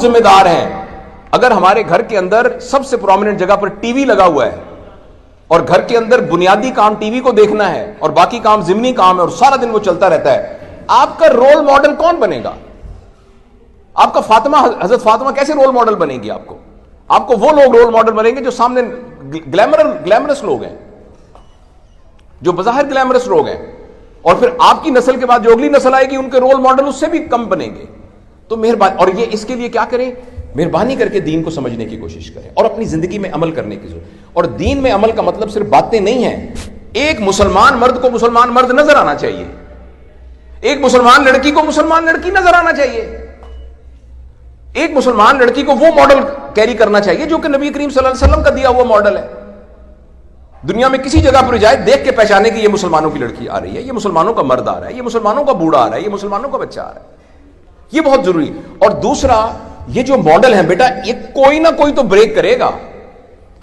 ذمہ دار ہیں. اگر ہمارے گھر کے اندر سب سے پرومیننٹ جگہ پر ٹی وی لگا ہوا ہے اور گھر کے اندر بنیادی کام ٹی وی کو دیکھنا ہے اور باقی کام ضمنی کام ہے اور سارا دن وہ چلتا رہتا ہے, آپ کا رول ماڈل کون بنے گا؟ آپ کا حضرت فاطمہ کیسے رول ماڈل بنے گی؟ آپ کو وہ لوگ رول ماڈل بنیں گے جو سامنے گلیمرس لوگ ہیں, جو بظاہر گلیمرس لوگ ہیں, اور پھر آپ کی نسل کے بعد جو اگلی نسل آئے گی ان کے رول ماڈل اس سے بھی کم بنیں گے. تو مہربانی, اور یہ اس کے لیے کیا کریں؟ مہربانی کر کے دین کو سمجھنے کی کوشش کریں اور اپنی زندگی میں عمل کرنے کی ضرورت. اور دین میں عمل کا مطلب صرف باتیں نہیں ہیں. ایک مسلمان مرد کو مسلمان مرد نظر آنا چاہیے, ایک مسلمان لڑکی کو مسلمان لڑکی نظر آنا چاہیے, ایک مسلمان لڑکی کو وہ ماڈل کیری کرنا چاہیے جو کہ نبی کریم صلی اللہ علیہ وسلم کا دیا ہوا ماڈل ہے. دنیا میں کسی جگہ پر جائے دیکھ کے پہچانے کہ یہ مسلمانوں کی لڑکی آ رہی ہے, یہ مسلمانوں کا مرد آ رہا ہے, یہ مسلمانوں کا بوڑھا آ رہا ہے, یہ مسلمانوں کا بچہ آ رہا ہے. یہ بہت ضروری. اور دوسرا, یہ جو ماڈل ہے بیٹا, یہ کوئی نہ کوئی تو بریک کرے گا.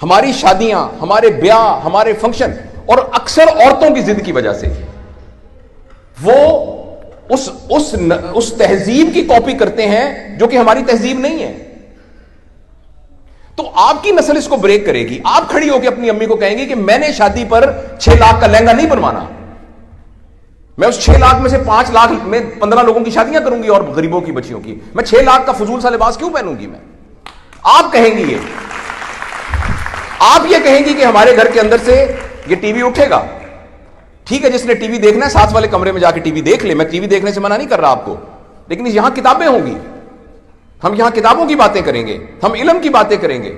ہماری شادیاں, ہمارے بیاہ, ہمارے فنکشن, اور اکثر عورتوں کی ضد کی وجہ سے وہ اس تہذیب کی کاپی کرتے ہیں جو کہ ہماری تہذیب نہیں ہے. تو آپ کی نسل اس کو بریک کرے گی. آپ کھڑی ہو کے اپنی امی کو کہیں گی کہ میں نے شادی پر 6 لاکھ کا لہنگا نہیں بنوانا, میں اس 6 لاکھ میں سے 5 لاکھ میں 15 لوگوں کی شادیاں کروں گی اور غریبوں کی بچیوں کی. میں 6 لاکھ کا فضول سا لباس کیوں پہنوں گی میں؟ آپ کہیں گی, آپ یہ کہیں گی کہ ہمارے گھر کے اندر سے یہ ٹی وی اٹھے گا. ٹھیک ہے, جس نے ٹی وی دیکھنا ہے ساتھ والے کمرے میں جا کے ٹی وی دیکھ لے, میں ٹی وی دیکھنے سے منع نہیں کر رہا آپ کو, لیکن یہاں کتابیں ہوں گی, ہم یہاں کتابوں کی باتیں کریں گے, ہم علم کی باتیں کریں گے.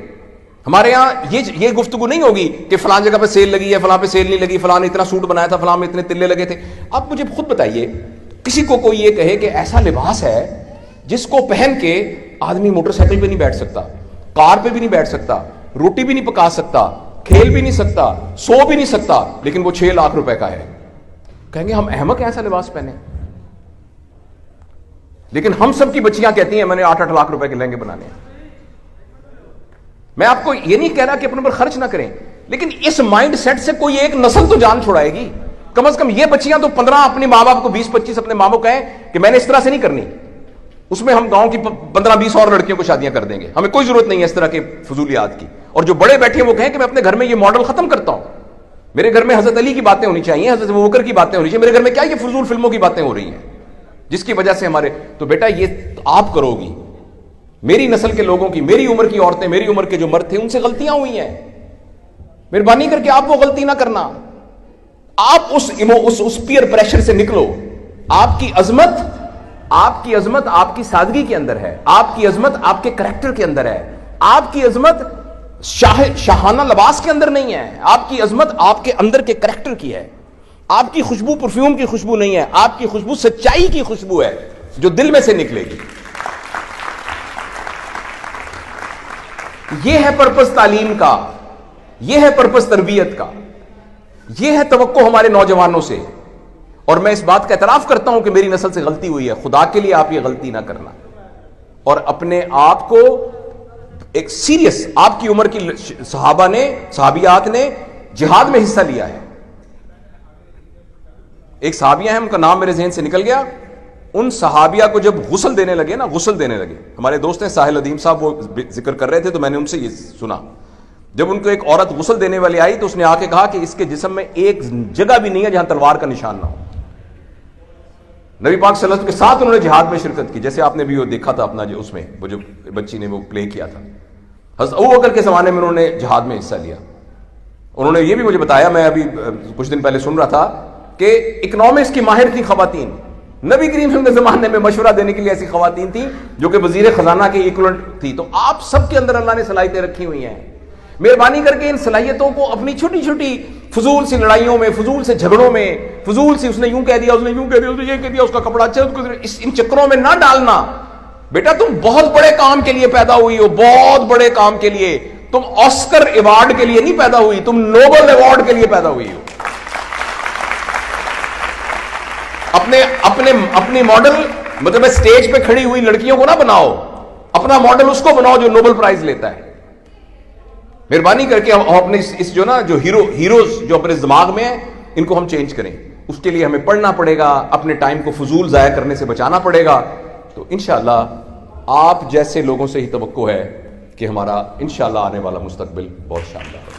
ہمارے یہاں یہ گفتگو نہیں ہوگی کہ فلاں جگہ پہ سیل لگی ہے, فلاں پہ سیل نہیں لگی, فلاں نے اتنا سوٹ بنایا تھا, فلاں میں اتنے تلے لگے تھے. آپ مجھے خود بتائیے, کسی کو کوئی یہ کہے کہ ایسا لباس ہے جس کو پہن کے آدمی موٹر سائیکل پہ نہیں بیٹھ سکتا, کار پہ بھی نہیں بیٹھ سکتا, روٹی بھی نہیں پکا سکتا, کھیل بھی نہیں سکتا, سو بھی نہیں سکتا, لیکن وہ 6 لاکھ روپے کا ہے, کہیں گے ہم احمق ہیں ایسا لباس پہنے. لیکن ہم سب کی بچیاں کہتی ہیں میں نے 8-8 لاکھ روپے کے لہنگے بنانے ہیں. میں آپ کو یہ نہیں کہہ رہا کہ اپنے پر خرچ نہ کریں, لیکن اس مائنڈ سیٹ سے کوئی ایک نسل تو جان چھڑائے گی. کم از کم یہ بچیاں تو 15 اپنے ماں باپ کو 20-25 اپنے ماں باپ کہیں کہ میں نے اس طرح سے نہیں کرنی, اس میں ہم گاؤں کی 15-20 اور لڑکیوں کو شادیاں کر دیں گے, ہمیں کوئی ضرورت نہیں ہے اس طرح کے فضولیات کی. اور جو بڑے بیٹھے ہیں وہ کہیں کہ میں اپنے گھر میں یہ ماڈل ختم کرتا ہوں, میرے گھر میں حضرت علی کی باتیں ہونی چاہیے, حضرت ابوبکر کی باتیں ہونی چاہیے, میرے گھر میں کیا یہ فضول فلموں کی باتیں ہو رہی ہیں جس کی وجہ سے ہمارے. تو بیٹا یہ آپ کرو گی, میری نسل کے لوگوں کی, میری عمر کی عورتیں, میری عمر کے جو مرد تھے ان سے غلطیاں ہوئی ہیں, مہربانی کر کے آپ وہ غلطی نہ کرنا. آپ اس پیئر پریشر سے نکلو. آپ کی عظمت آپ کی سادگی کے اندر ہے, آپ کی عظمت آپ کے کریکٹر کے اندر ہے, آپ کی عظمت شاہانہ لباس کے اندر نہیں ہے, آپ کی عظمت آپ کے اندر کے کریکٹر کی ہے. آپ کی خوشبو پرفیوم کی خوشبو نہیں ہے, آپ کی خوشبو سچائی کی خوشبو ہے جو دل میں سے نکلے گی. یہ ہے پرپس تعلیم کا, یہ ہے پرپس تربیت کا, یہ ہے توقع ہمارے نوجوانوں سے. اور میں اس بات کا اعتراف کرتا ہوں کہ میری نسل سے غلطی ہوئی ہے, خدا کے لیے آپ یہ غلطی نہ کرنا. اور اپنے آپ کو ایک سیریس, آپ کی عمر کی صحابیات نے جہاد میں حصہ لیا ہے. ایک صحابیہ ہیں, ان کا نام میرے ذہن سے نکل گیا. ان صحابیہ کو جب غسل دینے لگے, ہمارے دوست ہیں ساحل ادیم صاحب, وہ ذکر کر رہے تھے تو میں نے ان سے یہ سنا. جب ان کو ایک عورت غسل دینے والی آئی تو اس نے آ کے کہا کہ اس کے جسم میں ایک جگہ بھی نہیں ہے جہاں تلوار کا نشان نہ ہو. نبی پاک صلی اللہ علیہ وسلم کے ساتھ انہوں نے جہاد میں شرکت کی, جیسے آپ نے بھی وہ دیکھا تھا اپنا جو اس میں وہ جو بچی نے وہ پلے کیا تھا. حضرت ابوبکر کے زمانے میں انہوں نے جہاد میں حصہ لیا. انہوں نے یہ بھی مجھے بتایا, میں ابھی کچھ دن پہلے سن رہا تھا کہ اکنامکس کی ماہر تھی خواتین. نبی کریم صلی اللہ علیہ وسلم کے زمانے میں مشورہ دینے کے لیے ایسی خواتین تھیں جو کہ وزیر خزانہ کے ایکویولنٹ تھی. تو آپ سب کے اندر اللہ نے صلاحیتیں رکھی ہوئی ہیں. مہربانی کر کے ان صلاحیتوں کو اپنی چھوٹی چھوٹی فضول سی لڑائیوں میں, فضول سے جھگڑوں میں, فضول سی اس نے یوں کہہ دیا, اس نے یوں کہہ دیا, اس نے یہ کہہ دیا, اس کا کپڑا اچھا, ان چکروں میں نہ ڈالنا. بیٹا تم بہت بڑے کام کے لیے پیدا ہوئی ہو, بہت بڑے کام کے لیے. تم آسکر ایوارڈ کے لیے نہیں پیدا ہوئی, تم نوبل ایوارڈ کے لیے پیدا ہوئی ہو. اپنے ماڈل مطلب اسٹیج پہ کھڑی ہوئی لڑکیوں کو نہ بناؤ, اپنا ماڈل اس کو بناؤ جو نوبل پرائز لیتا ہے. مہربانی کر کے ہم اپنے اس جو ہیروز جو اپنے دماغ میں ہیں ان کو ہم چینج کریں. اس کے لیے ہمیں پڑھنا پڑے گا, اپنے ٹائم کو فضول ضائع کرنے سے بچانا پڑے گا. تو انشاءاللہ آپ جیسے لوگوں سے ہی توقع ہے کہ ہمارا انشاءاللہ آنے والا مستقبل بہت شاندار ہے.